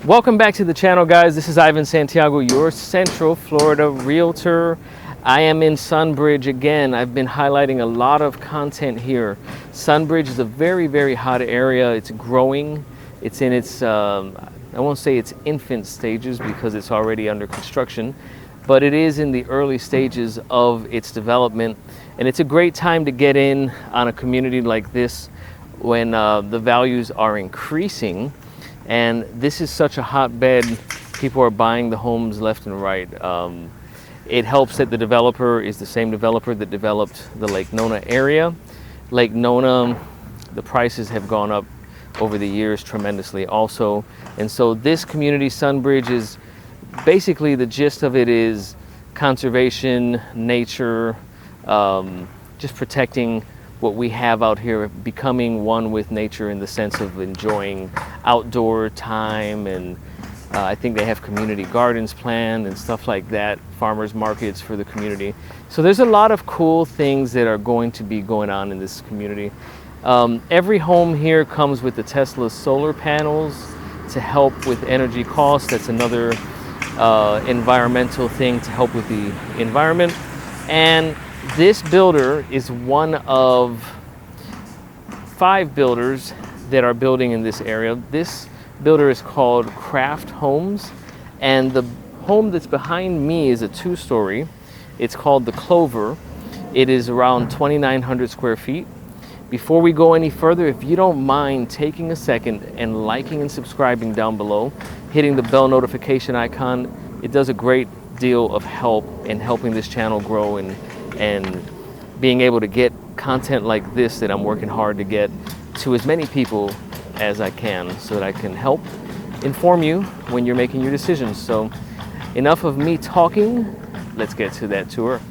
Welcome back to the channel, guys. This is Ivan Santiago, your Central Florida Realtor. I am in Sunbridge again. I've been highlighting a lot of content here. Sunbridge is a very, very hot area. It's growing. It's in its, I won't say its infant stages because it's already under construction, but it is in the early stages of its development. And it's a great time to get in on a community like this when the values are increasing. And this is such a hotbed. People are buying the homes left and right. It helps that the developer is the same developer that developed the Lake Nona area. Lake Nona, the prices have gone up over the years tremendously also. And so this community, Sunbridge, is basically, the gist of it is conservation, nature, just protecting what we have out here, becoming one with nature in the sense of enjoying outdoor time. And I think they have community gardens planned and stuff like that, farmers markets for the community. So there's a lot of cool things that are going to be going on in this community. Every home here comes with the Tesla solar panels to help with energy costs. That's another environmental thing to help with the environment. And this builder is one of 5 builders that are building in this area. This builder is called Craft Homes, and the home that's behind me is a 2-story. It's called the Clover. It is around 2,900 square feet. Before we go any further, if you don't mind taking a second and liking and subscribing down below, hitting the bell notification icon, it does a great deal of help in helping this channel grow and being able to get content like this that I'm working hard to get to as many people as I can, so that I can help inform you when you're making your decisions. So enough of me talking, let's get to that tour.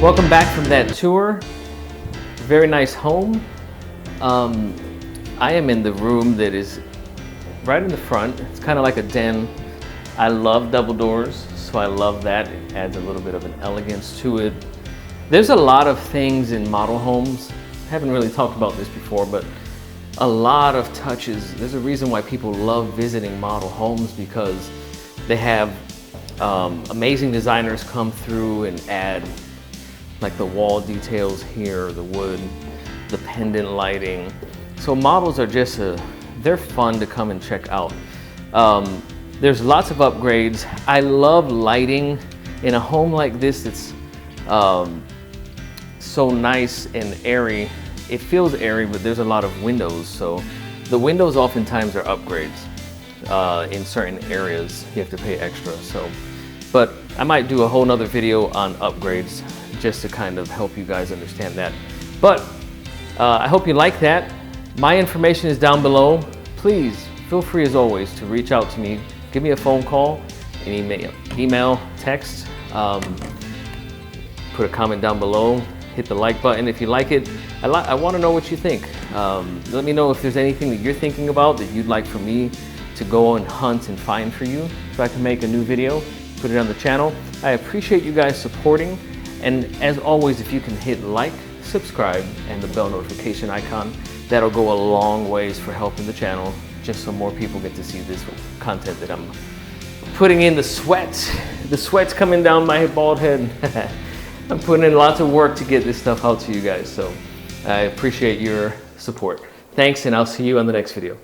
Welcome back from that tour. Very nice home. I am in the room that is right in the front. It's kind of like a den. I love double doors, so I love that. It adds a little bit of an elegance to it. There's a lot of things in model homes. I haven't really talked about this before, but a lot of touches. There's a reason why people love visiting model homes, because they have amazing designers come through and add like the wall details here, the wood, the pendant lighting. So models are just they're fun to come and check out. There's lots of upgrades. I love lighting in a home like this. It's so nice and airy. It feels airy, but there's a lot of windows. So the windows oftentimes are upgrades. In certain areas, you have to pay extra. But I might do a whole nother video on upgrades just to kind of help you guys understand that. But I hope you like that. My information is down below. Please feel free as always to reach out to me. Give me a phone call, an email, text. Put a comment down below. Hit the like button if you like it. I want to know what you think. Let me know if there's anything that you're thinking about that you'd like for me to go and hunt and find for you, so I can make a new video, put it on the channel. I appreciate you guys supporting. And as always, if you can hit like, subscribe, and the bell notification icon, that'll go a long ways for helping the channel, just so more people get to see this content that I'm putting in. The sweat's coming down my bald head. I'm putting in lots of work to get this stuff out to you guys, so I appreciate your support. Thanks, and I'll see you on the next video.